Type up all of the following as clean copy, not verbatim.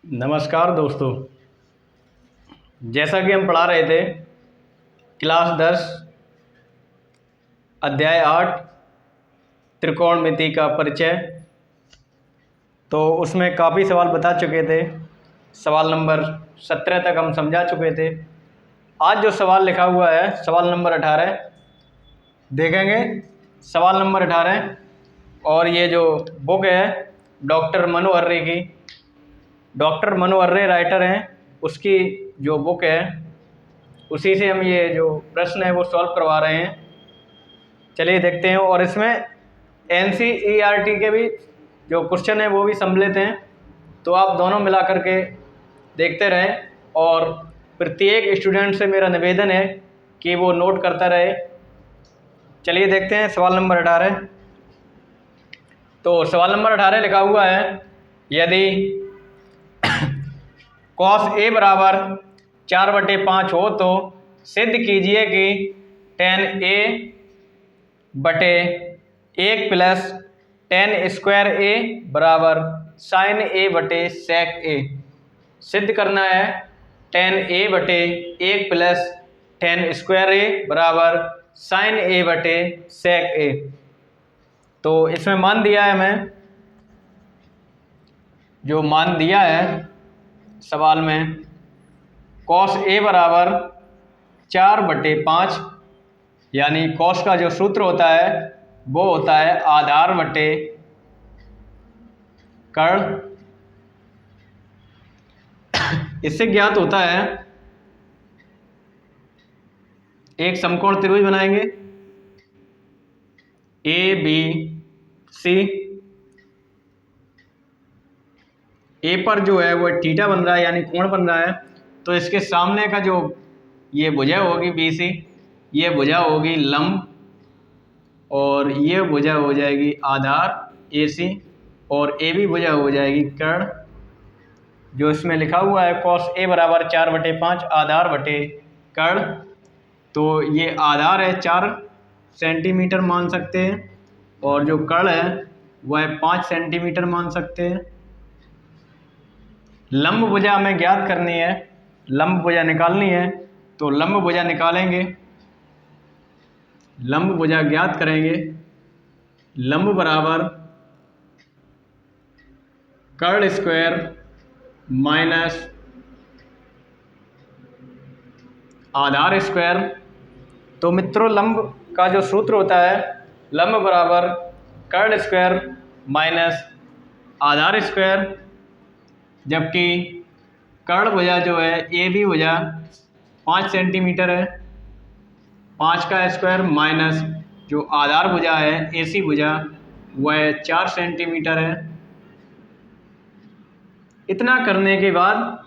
नमस्कार दोस्तों। जैसा कि हम पढ़ा रहे थे क्लास 10 अध्याय 8 त्रिकोणमिति का परिचय, तो उसमें काफ़ी सवाल बता चुके थे। सवाल नंबर 17 तक हम समझा चुके थे। आज जो सवाल लिखा हुआ है सवाल नंबर 18 देखेंगे। सवाल नंबर 18 और ये जो बुक है डॉक्टर मनु अर्रे की, डॉक्टर मनु अर्रे राइटर हैं, उसकी जो बुक है उसी से हम ये जो प्रश्न है वो सॉल्व करवा रहे हैं। चलिए देखते हैं। और इसमें NCERT के भी जो क्वेश्चन है वो भी सम्मिलित हैं, तो आप दोनों मिला करके देखते रहें। और प्रत्येक स्टूडेंट से मेरा निवेदन है कि वो नोट करता रहे। चलिए देखते हैं सवाल नंबर 18। तो सवाल नंबर 18 लिखा हुआ है, यदि cos A बराबर 4/5 हो तो सिद्ध कीजिए कि tan A बटे 1 प्लस tan स्क्वायर A बराबर sin A बटे sec A। सिद्ध करना है tan A बटे 1 प्लस tan स्क्वायर A बराबर sin A बटे sec A। तो इसमें मान दिया है, हमें जो मान दिया है सवाल में cos A बराबर 4/5, यानी cos का जो सूत्र होता है वो होता है आधार बटे कर्ण। इससे ज्ञात होता है, एक समकोण त्रिभुज बनाएंगे ABC। ए पर जो है वो थीटा बन रहा है, यानी कोण बन रहा है। तो इसके सामने का जो ये भुजा होगी BC, ये भुजा होगी लंब, और ये भुजा हो जाएगी आधार AC, और AB भुजा हो जाएगी कर्ण। जो इसमें लिखा हुआ है cos A बराबर 4/5 आधार बटे कर्ण, तो ये आधार है 4 सेंटीमीटर मान सकते हैं, और जो कर्ण है वह 5 सेंटीमीटर मान सकते हैं। लंब भुजा हमें ज्ञात करनी है, लंब भुजा निकालनी है, तो लंब भुजा निकालेंगे। लंब भुजा ज्ञात करेंगे। लंब बराबर कर्ण स्क्वायर माइनस आधार स्क्वायर। तो मित्रों, लंब का जो सूत्र होता है लंब बराबर कर्ण स्क्वायर माइनस आधार स्क्वायर, जबकि कर्ण भुजा जो है AB भुजा 5 सेंटीमीटर है, 5 का स्क्वायर माइनस जो आधार भुजा है AC भुजा वह 4 सेंटीमीटर है। इतना करने के बाद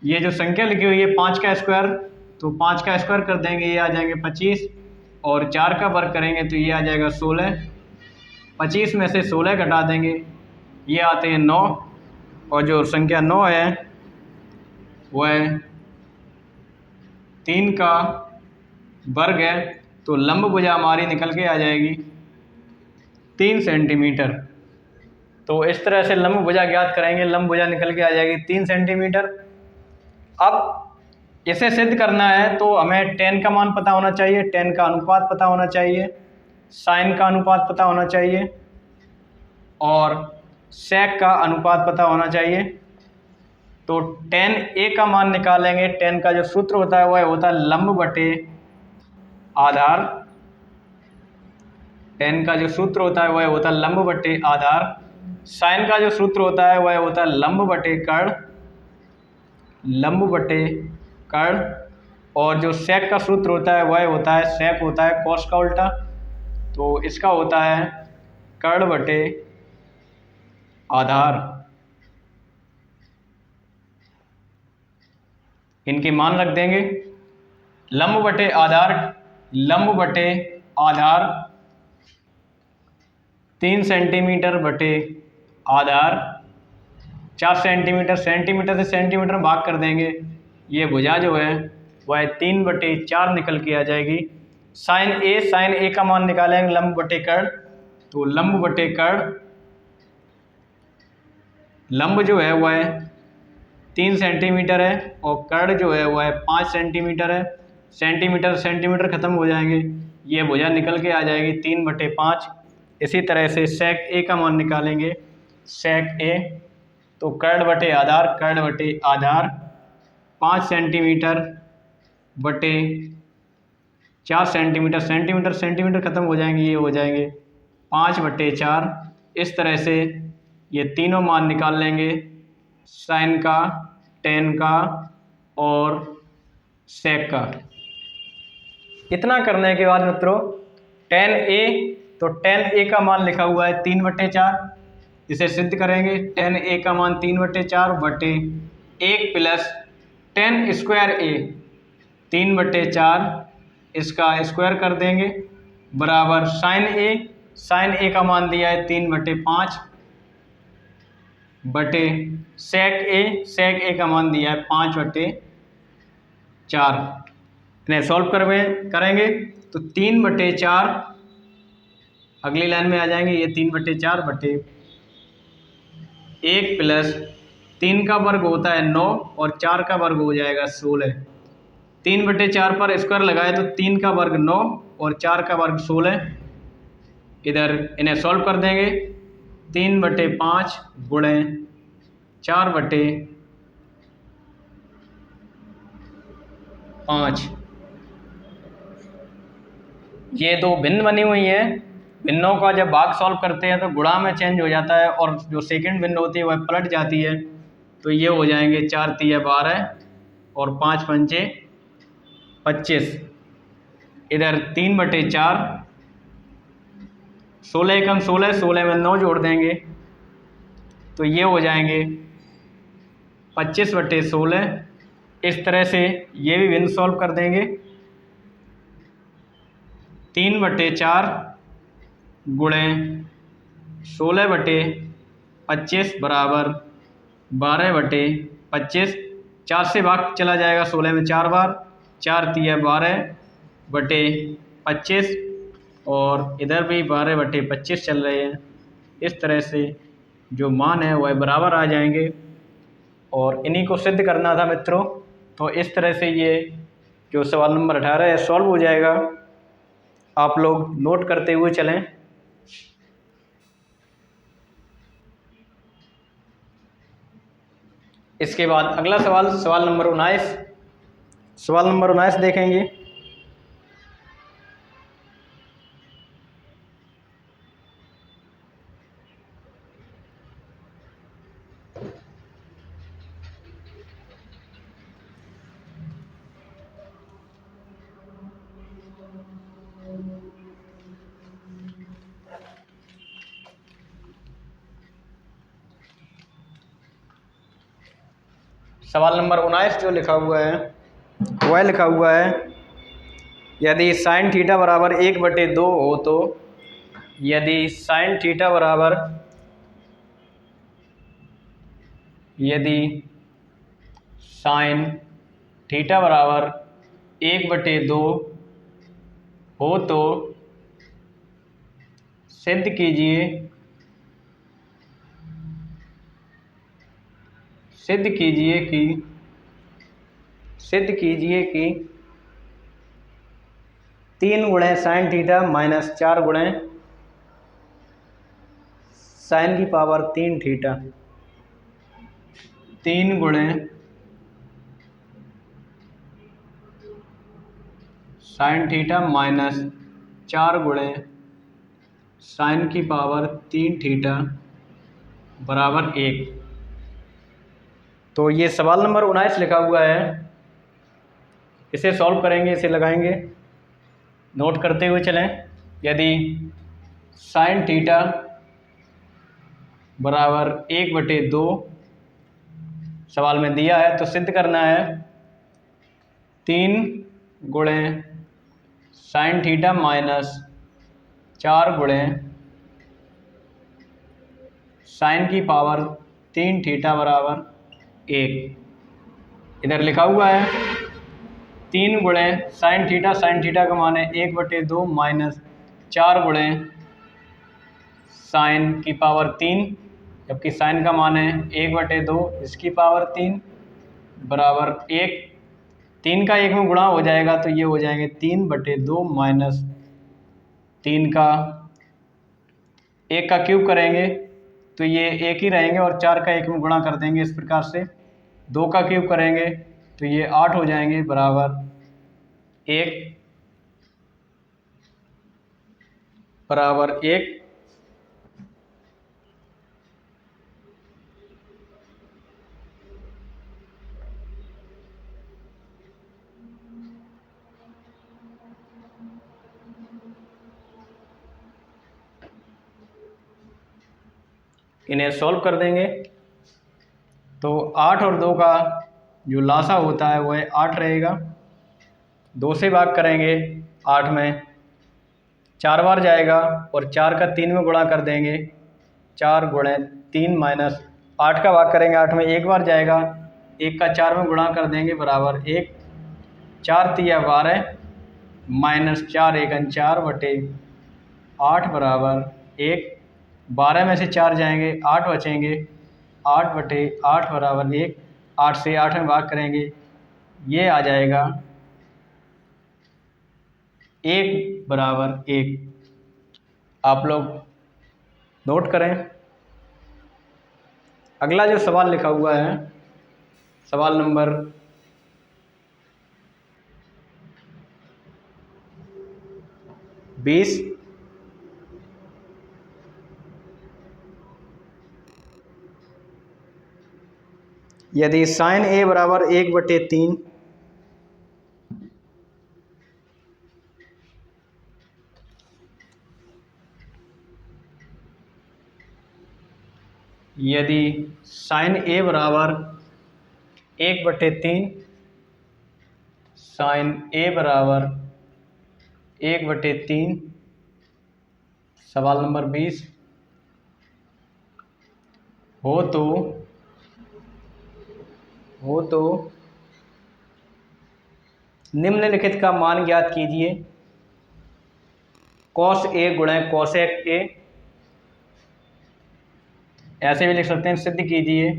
ये जो संख्या लिखी हुई है 5 का स्क्वायर, तो 5 का स्क्वायर कर देंगे, ये आ जाएंगे 25, और 4 का वर्ग करेंगे तो ये आ जाएगा 16। 25 में से 16 घटा देंगे, ये आते हैं 9, और जो संख्या 9 है वह 3 का वर्ग है। तो लंब भुजा हमारी निकल के आ जाएगी 3 सेंटीमीटर। तो इस तरह से लंब भुजा ज्ञात करेंगे, लंब भुजा निकल के आ जाएगी 3 सेंटीमीटर। अब इसे सिद्ध करना है तो हमें tan का मान पता होना चाहिए, tan का अनुपात पता होना चाहिए, sin का अनुपात पता होना चाहिए, और sec का अनुपात पता होना चाहिए। तो tan A का मान निकालेंगे। tan का जो सूत्र होता है वह होता है लंब बटे आधार। tan का जो सूत्र होता है वह होता है लंब बटे आधार। sin का जो सूत्र होता है वह होता है लंब बटे कर्ण, लंब बटे कर्ण। और जो sec का सूत्र होता है वह होता है sec होता है cos का उल्टा, तो इसका होता है कर्ण बटे आधार। इनके मान रख देंगे। लंब बटे आधार, लंब बटे आधार 3 सेंटीमीटर बटे आधार 4 सेंटीमीटर, सेंटीमीटर से सेंटीमीटर में भाग कर देंगे, ये भुजा जो है वह 3/4 निकल के आ जाएगी। sin A का मान निकालेंगे लंब बटे कर्ण, तो लंब बटे कर्ण, लंब जो है वह 3 सेंटीमीटर है और कर्ण जो है वो है 5 सेंटीमीटर है। सेंटीमीटर सेंटीमीटर ख़त्म हो जाएंगे, ये भुजा निकल के आ जाएगी 3/5। इसी तरह से सेक ए का मान निकालेंगे। सेक ए तो कर्ण बटे आधार 5 सेंटीमीटर बटे 4 सेंटीमीटर, सेंटीमीटर सेंटीमीटर ख़त्म हो जाएंगे, ये हो जाएंगे 5/4। इस तरह से ये तीनों मान निकाल लेंगे, साइन का, टेन का और सेक का। इतना करने के बाद मित्रों टेन ए, तो टेन ए का मान लिखा हुआ है 3/4, इसे सिद्ध करेंगे। टेन ए का मान 3/4 बटे 1 प्लस टेन स्क्वायर ए 3/4, इसका स्क्वायर कर देंगे बराबर साइन ए। साइन ए का मान दिया है 3/5 बटे सेक ए, सेक ए का मान दिया है 5/4। इन्हें सॉल्व करेंगे तो 3/4 अगली लाइन में आ जाएंगे। ये 3/4 बटे 1 प्लस 3 का वर्ग होता है 9 और 4 का वर्ग हो जाएगा 16। 3/4 पर स्क्वायर लगाए तो 3 का वर्ग 9 और 4 का वर्ग 16। इधर इन्हें सॉल्व कर देंगे। 3/5 गुणे 4/5, ये दो भिन्न बनी हुई हैं। भिन्नों का जब भाग सॉल्व करते हैं तो गुणा में चेंज हो जाता है और जो सेकंड भिन्न होती है वह पलट जाती है। तो ये हो जाएंगे 4 तिया 12 और 5 पंचे 25। इधर 3/4, 16 एकम 16, 16 में 9 जोड़ देंगे तो ये हो जाएंगे 25/16। इस तरह से ये भी भिन्न सॉल्व कर देंगे। 3/4 गुणे 16/25 बराबर 12/25। 4 से भाग चला जाएगा 16 में 4 बार, 4 तिया 12/25 और इधर भी 12/25 चल रहे हैं। इस तरह से जो मान है वह बराबर आ जाएंगे और इन्हीं को सिद्ध करना था मित्रों। तो इस तरह से ये जो सवाल नंबर 18 है सॉल्व हो जाएगा। आप लोग नोट करते हुए चलें। इसके बाद अगला सवाल, सवाल नंबर 19। सवाल नंबर 19 देखेंगे। सवाल नंबर 19 जो लिखा हुआ है वह लिखा हुआ है, यदि साइन थीटा बराबर 1/2 हो तो, यदि साइन थीटा बराबर 1/2 हो तो सिद्ध कीजिए कि 3 गुणे साइन थीटा माइनस 4 गुणे साइन की पावर 3 थीटा, 3 गुणे साइन थीटा माइनस 4 गुणे साइन की पावर 3 थीटा बराबर 1। तो ये सवाल नंबर 19 लिखा हुआ है, इसे सॉल्व करेंगे, इसे लगाएंगे, नोट करते हुए चलें। यदि साइन थीटा बराबर 1/2 सवाल में दिया है तो सिद्ध करना है 3 गुणे साइन थीटा माइनस 4 गुणे साइन की पावर 3 थीटा बराबर 1। इधर लिखा हुआ है 3 गुणे साइन थीटा का मान है 1/2 माइनस 4 गुणे साइन की पावर 3, जबकि साइन का मान है 1/2 इसकी पावर 3 बराबर एक, 3 का 1 में गुणा हो जाएगा तो ये हो जाएंगे 3/2 माइनस 3 का 1 का क्यूब करेंगे तो ये 1 ही रहेंगे और 4 का 1 में गुणा कर देंगे इस प्रकार से। 2 का क्यूब करेंगे तो ये 8 हो जाएंगे बराबर 1 बराबर 1। इन्हें सॉल्व कर देंगे तो 8 और 2 का जो लासा होता है वह 8 रहेगा। 2 से भाग करेंगे 8 में 4 बार जाएगा और 4 का 3 में गुणा कर देंगे। 4 गुणे 3 माइनस 8 का भाग करेंगे 8 में 1 बार जाएगा, 1 का 4 में गुणा कर देंगे बराबर 1। 4 तिया 12 माइनस 4 एकन 4/8 बराबर 1। 12 में से 4 जाएंगे 8 बचेंगे, 8/8 बराबर 1। 8 से 8 में भाग करेंगे ये आ जाएगा 1 बराबर 1। आप लोग नोट करें। अगला जो सवाल लिखा हुआ है सवाल नंबर 20। यदि साइन ए बराबर 1/3 यदि साइन ए बराबर 1/3 साइन ए बराबर 1/3 सवाल नंबर 20 हो तो निम्नलिखित का मान ज्ञात कीजिए। कॉस ए गुणे कॉसेक ए, ऐसे भी लिख सकते हैं, सिद्ध कीजिए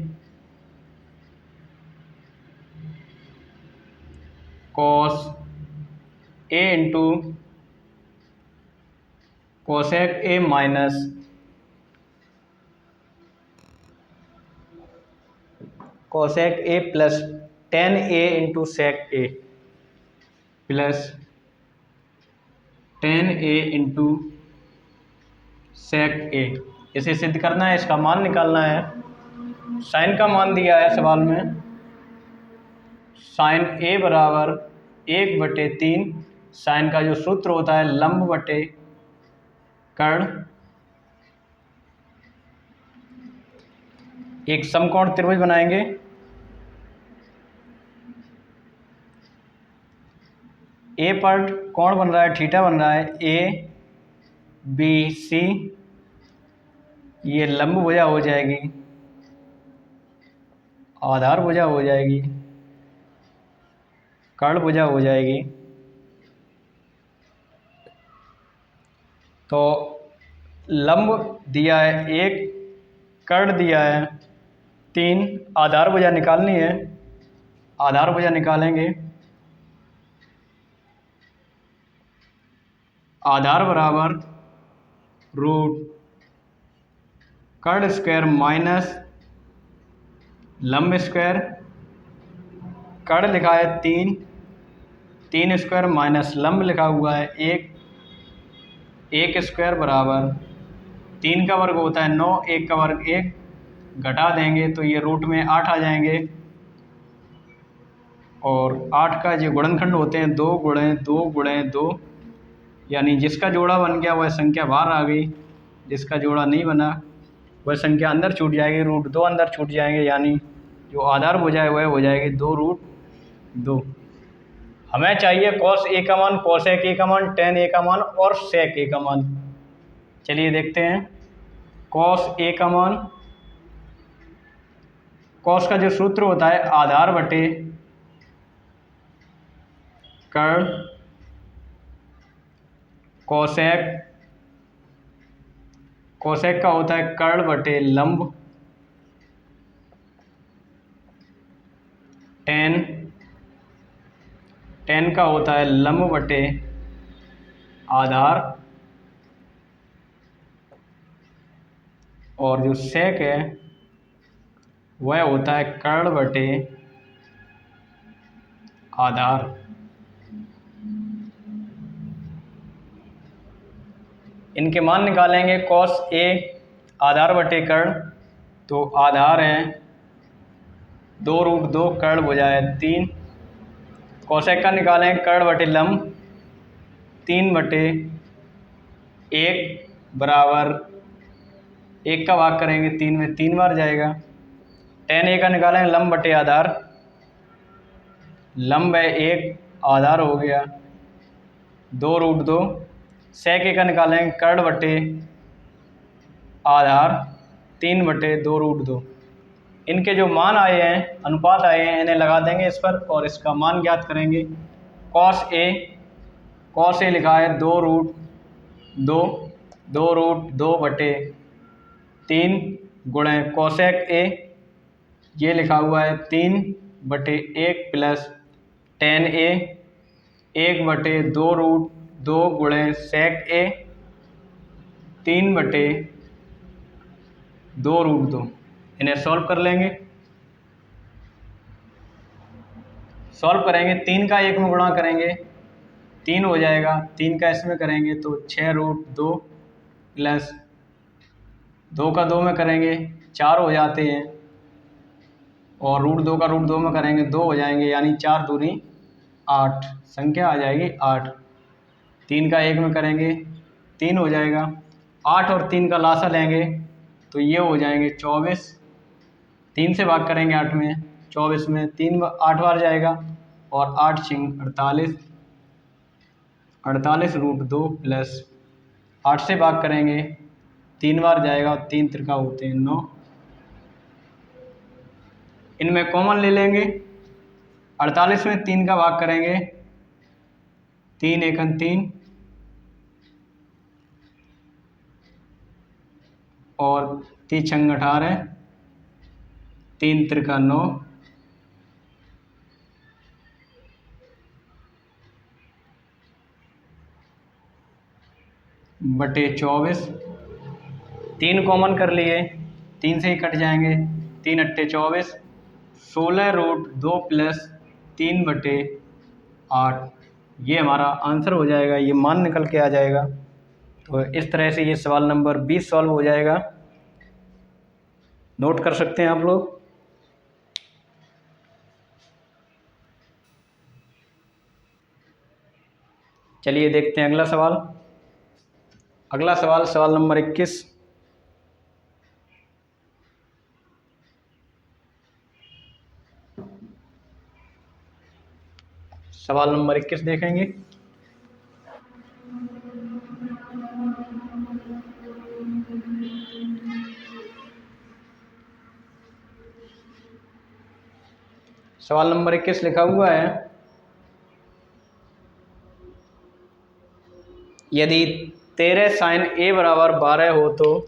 cos A into cosec A minus cosec A plus tan A into sec A plus tan A into sec A. इसे सिद्ध करना है, इसका मान निकालना है। साइन का मान दिया है सवाल में, साइन ए बराबर 1/3। साइन का जो सूत्र होता है लंब बटे कर्ण। एक समकोण त्रिभुज बनाएंगे। ए पर कोण बन रहा है, थीटा बन रहा है, ए बी सी। ये लंब भुजा हो जाएगी, आधार भुजा हो जाएगी, कर्ण भुजा हो जाएगी। तो लंब दिया है 1, कर्ण दिया है 3, आधार भुजा निकालनी है। आधार भुजा निकालेंगे। आधार बराबर रूट कर्ण स्क्वायर माइनस लंब स्क्वायर। कर्ण लिखा है 3, 3 स्क्वायर माइनस लंब लिखा हुआ है 1, 1 स्क्वायर बराबर 3 का वर्ग होता है 9, 1 का वर्ग 1, घटा देंगे तो ये रूट में 8 आ जाएंगे। और 8 का जो गुणनखंड होते हैं 2 गुणे 2 गुणे 2, यानी जिसका जोड़ा बन गया वह संख्या बाहर आ गई, जिसका जोड़ा नहीं बना वह संख्या अंदर छूट जाएगी, रूट 2 अंदर छूट जाएंगे, यानी जो आधार भुजा है वह हो जाएगी 2√2। हमें चाहिए कॉस ए का मान, कॉसेक ए का मान, टेन ए का मान और सेक ए का मान। चलिए देखते हैं। कॉस ए का मान, कॉस का जो सूत्र होता है आधार बटे कर्ण, कॉसेक, कॉसेक का होता है कर्ण बटे लंब, टेन का होता है लंब बटे आधार, और जो सेक है वह होता है कर्ण बटे आधार। इनके मान निकालेंगे। कॉस ए आधार बटे कर्ण, तो आधार है 2√2, कर्ण हो जाए 3। कोसेक का निकालेंगे कर्ण बटे लंब, 3/1 बराबर 1 का भाग करेंगे 3 में 3 बार जाएगा। टेन ए का निकालेंगे लंब बटे आधार, लंब है 1, आधार हो गया 2√2। सेक ए का निकालेंगे कर्ण बटे आधार, 3/2√2। इनके जो मान आए हैं, अनुपात आए हैं, इन्हें लगा देंगे इस पर और इसका मान ज्ञात करेंगे। कॉस ए लिखा है 2√2/3 गुणे कोसेक ए, ये लिखा हुआ है 3/1 प्लस टेन ए, 1/2√2 गुणे सेक ए, 3/2√2। इन्हें सॉल्व कर लेंगे। सॉल्व करेंगे, 3 का 1 में गुणा करेंगे 3 हो जाएगा, 3 का इसमें करेंगे तो 6√2 प्लस 2 का 2 में करेंगे 4 हो जाते हैं, और √2 का √2 में करेंगे 2 हो जाएंगे, यानी 4 दूनी 8, संख्या आ जाएगी 8। 3 का 1 में करेंगे 3 हो जाएगा, 8 और 3 का लासा लेंगे तो ये हो जाएंगे 24। 3 से भाग करेंगे 8 में, 24 में 3 8 बार जाएगा, और 8 छिंग 48, 48√2 प्लस 8 से भाग करेंगे 3 बार जाएगा, और 3 त्रिका होते हैं 9। इनमें कॉमन ले लेंगे। 48 में 3 का भाग करेंगे 3 एकन 3, और 3 छंग 18, 3 त्रिका 9, बटे 24। 3 कॉमन कर लिए, 3 से ही कट जाएंगे, 3 अट्ठे 24, 16√2 प्लस 3/8, ये हमारा आंसर हो जाएगा, ये मान निकल के आ जाएगा। तो इस तरह से ये सवाल नंबर 20 सॉल्व हो जाएगा। नोट कर सकते हैं आप लोग। चलिए देखते हैं अगला सवाल। अगला सवाल, सवाल नंबर 21। सवाल नंबर 21 देखेंगे। सवाल नंबर 21 लिखा हुआ है, यदि 13 sin a बराबर 12 हो तो,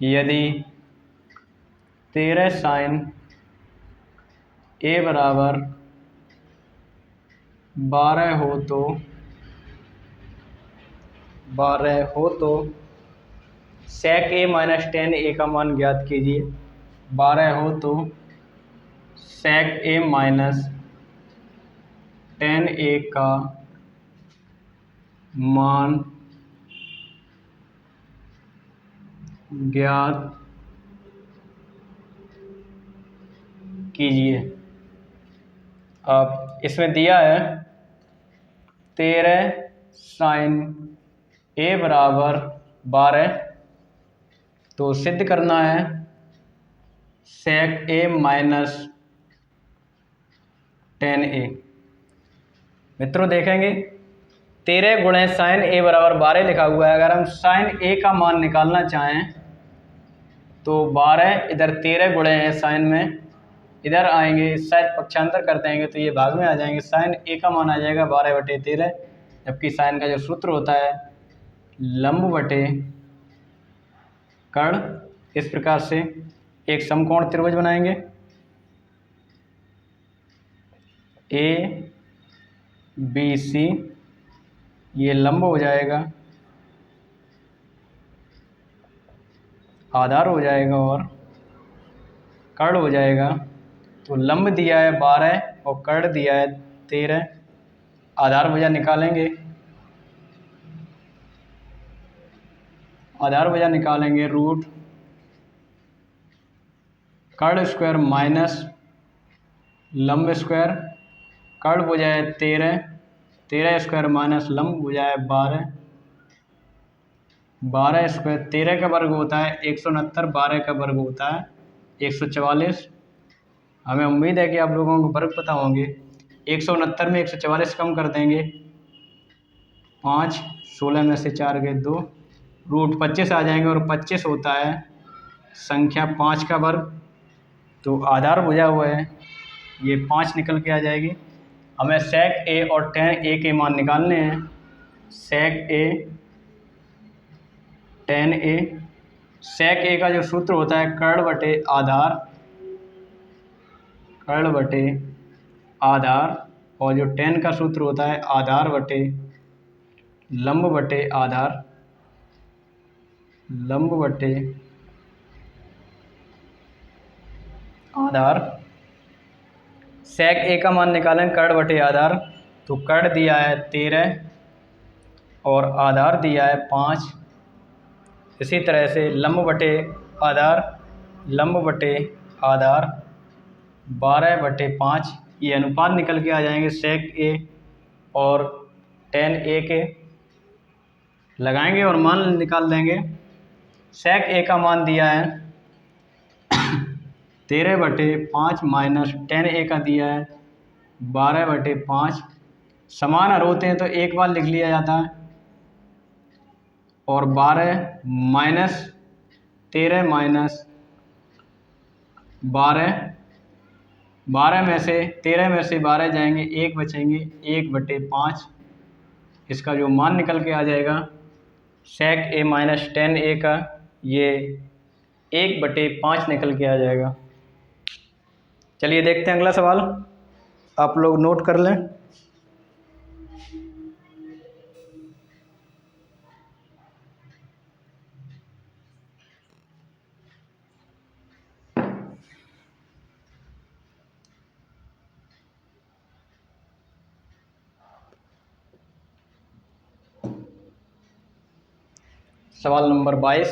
यदि 13 sin a बराबर 12 हो तो sec a minus tan a का मान ज्ञात कीजिए। 12 हो तो sec a minus tan a का मान ज्ञात कीजिए। अब इसमें दिया है 13 sin a बराबर 12, तो सिद्ध करना है sec a minus tan a। मित्रों देखेंगे 13 गुणे sin a बराबर 12 लिखा हुआ है। अगर हम sin a का मान निकालना चाहें तो 12 इधर 13 गुणे हैं sin में, इधर आएंगे शायद पक्षांतर कर देंगे तो ये भाग में आ जाएंगे। sin a का मान आ जाएगा 12/13, जबकि sin का जो सूत्र होता है लंब बटे कर्ण। इस प्रकार से एक समकोण त्रिभुज बनाएंगे, ए बी सी, ये लंब हो जाएगा, आधार हो जाएगा और कर्ण हो जाएगा। तो लंब दिया है 12 और कर्ण दिया है 13। आधार भुजा निकालेंगे, आधार भुजा निकालेंगे रूट कर्ण स्क्वायर माइनस लंब स्क्वायर, कर्ण भुजा है 13, 13 स्क्वायर माइनस लंब भुजा है 12, 12 स्क्वायर 13 का वर्ग होता है 169, 12 का वर्ग होता है 144। हमें उम्मीद है कि आप लोगों को वर्ग पता होंगे। 169 में 144 कम कर देंगे, 5, 16 में से 4 गए 2, रूट 25 आ जाएंगे और 25 होता है संख्या 5 का वर्ग। तो आधार भुजा हुआ है ये 5 निकल के आ जाएगी। हमें सेक ए और टेन ए के मान निकालने हैं। सेक ए टेन ए, सेक ए का जो सूत्र होता है कर्ण बटे आधार, कर्ण बटे आधार, और जो टेन का सूत्र होता है आधार बटे लंब बटे आधार, लंब बटे आधार। सेक ए का मान निकालें कर्ण बटे आधार, तो कर्ण दिया है 13 और आधार दिया है 5। इसी तरह से लंब बटे आधार, लंब बटे आधार 12 बटे 5, ये अनुपात निकल के आ जाएंगे सेक ए और टेन ए के। लगाएंगे और मान निकाल देंगे। सेक ए का मान दिया है 13 बटे 5 माइनस टेन ए का दिया है 12 बटे 5। समान हर होते हैं तो एक बार लिख लिया जाता है, और 12 माइनस 13 माइनस 12, 12 में से 13 में से 12 जाएंगे, 1 बचेंगे, 1 बटे 5। इसका जो मान निकल के आ जाएगा सेक ए माइनस टेन ए का, ये 1 बटे 5 निकल के आ जाएगा। चलिए देखते हैं अगला सवाल, आप लोग नोट कर लें। सवाल नंबर 22,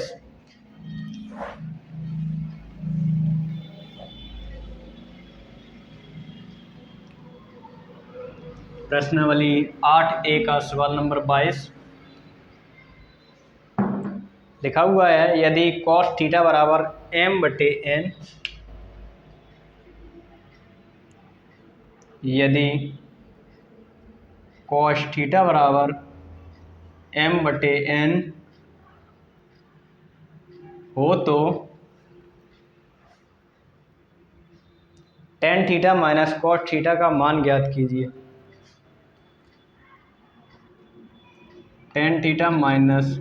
प्रश्नावली 8A का सवाल नंबर 22 लिखा हुआ है, यदि cos थीटा बराबर m बटे n, यदि cos थीटा बराबर m बटे n हो तो tan theta minus cos theta का मान ज्ञात कीजिए। tan theta minus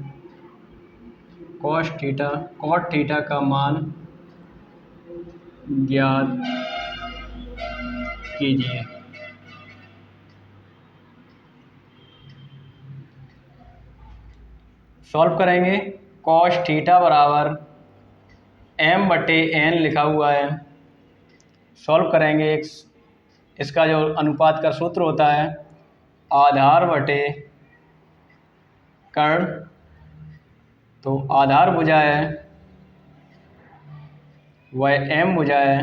cos theta का मान ज्ञात कीजिए। सॉल्व करेंगे। cos थीटा बराबर m बटे n लिखा हुआ है, सॉल्व करेंगे। इसका जो अनुपात का सूत्र होता है आधार बटे कर्ण, तो आधार भुजा है वह m भुजा है,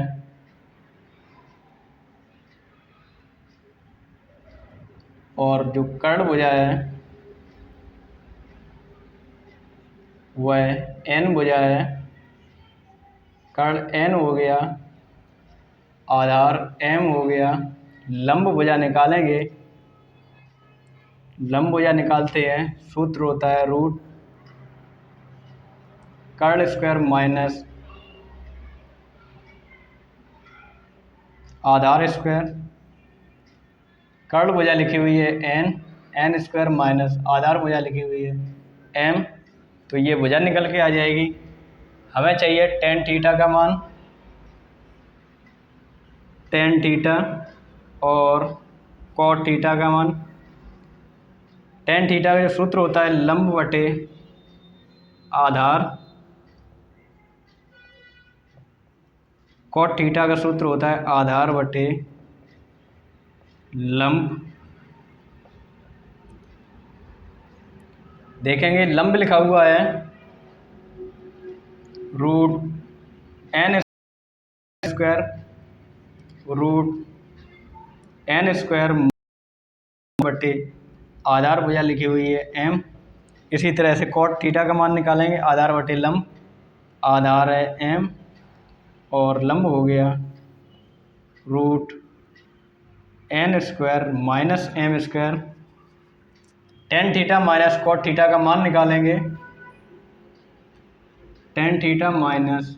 और जो कर्ण भुजा है वह n भुजा है। कर्ण n हो गया, आधार m हो गया। लंब भुजा निकालेंगे, लंब भुजा निकालते हैं, सूत्र होता है रूट कर्ण स्क्वायर माइनस आधार स्क्वायर। कर्ण भुजा लिखी हुई है n स्क्वायर माइनस आधार भुजा लिखी हुई है m, तो ये भुजा निकल के आ जाएगी। हमें चाहिए tan थीटा का मान, टेन थीटा और कॉट थीटा का मान। टेन थीटा का जो सूत्र होता है लंब बटे आधार, कॉट थीटा का सूत्र होता है आधार बटे लंब। देखेंगे लंब लिखा हुआ है root n square, root n square बटे आधार भुजा लिखी हुई है एम। इसी तरह से कॉट थीटा का मान निकालेंगे आधार बटे लंब, आधार है एम और लंब हो गया root n square minus m square. Tan theta minus cot theta का मान निकालेंगे, tan theta minus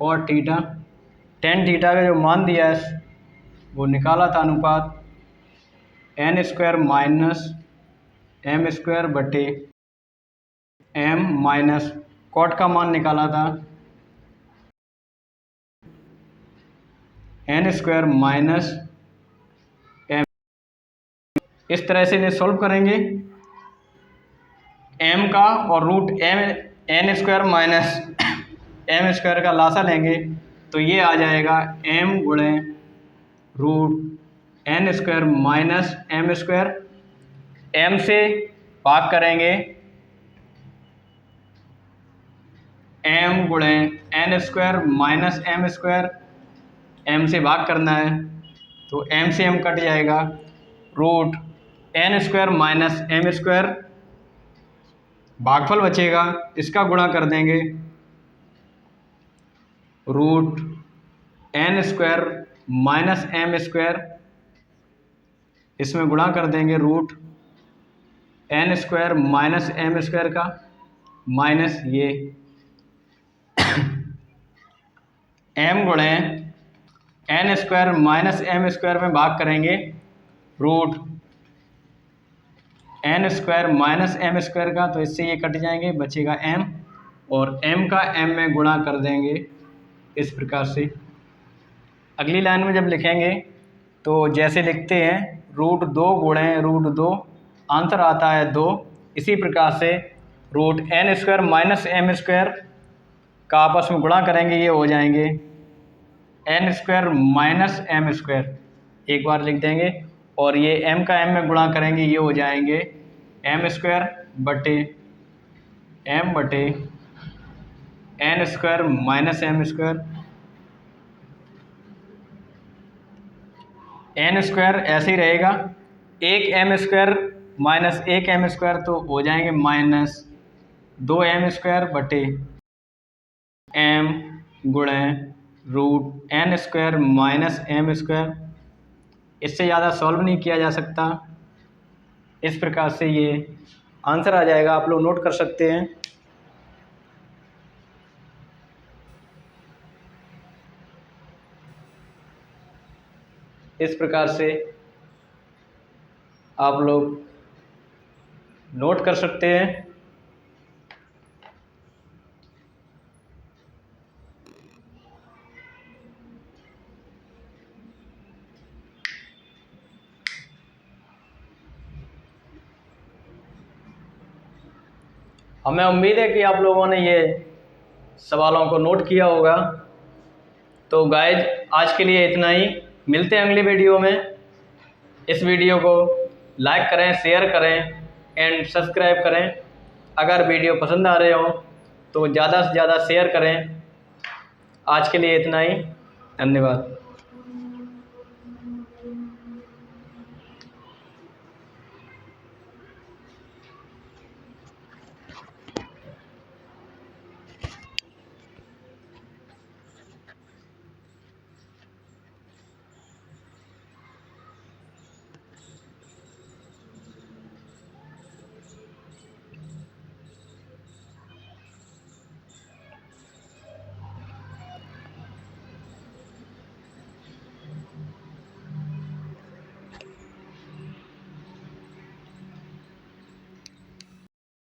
cot theta. Tan theta का जो मान दिया है वो निकाला था अनुपात n square minus m square बटे एम माइनस कॉट का मान निकाला था एन स्क्वायर माइनस एम। इस तरह से इन्हें सॉल्व करेंगे, एम का और root m n square minus m square का लासा लेंगे तो ये आ जाएगा एम गुणे root n square minus m square. M से भाग करेंगे, एम गुणे n square minus m square, m से भाग करना है तो एम से एम कट जाएगा, root n square minus m square, भागफल बचेगा इसका गुणा कर देंगे root n square minus m square, इसमें गुणा कर देंगे root n square minus m square का माइनस ये एम गुणे n square minus m square में भाग करेंगे root n square minus m square का, तो इससे ये कट जाएंगे बचेगा एम और एम का एम में गुणा कर देंगे इस प्रकार से। अगली लाइन में जब लिखेंगे तो जैसे लिखते हैं रूट दो गुणे रूट दो, आंसर आता है दो। इसी प्रकार से root n square minus m square का आपस में गुणा करेंगे, ये हो जाएंगे n square minus m square, एक बार लिख देंगे और ये m का m में गुणा करेंगे, ये हो जाएंगे एम स्क्वायर बटे एम बटे n square minus m square. N square ऐसे ही रहेगा, एक एम स्क्वायर माइनस एक एम स्क्वायर तो हो जाएंगे माइनस दो एम स्क्वायर बटे एम गुणे root n square minus m square. इससे ज़्यादा सॉल्व नहीं किया जा सकता। इस प्रकार से ये आंसर आ जाएगा, आप लोग नोट कर सकते हैं। इस प्रकार से आप लोग नोट कर सकते हैं। हमें उम्मीद है कि आप लोगों ने ये सवालों को नोट किया होगा। तो गाइज आज के लिए इतना ही, मिलते हैं अगली वीडियो में। इस वीडियो को लाइक करें, शेयर करें एंड सब्सक्राइब करें। अगर वीडियो पसंद आ रहे हो तो ज़्यादा से ज़्यादा शेयर करें। आज के लिए इतना ही, धन्यवाद।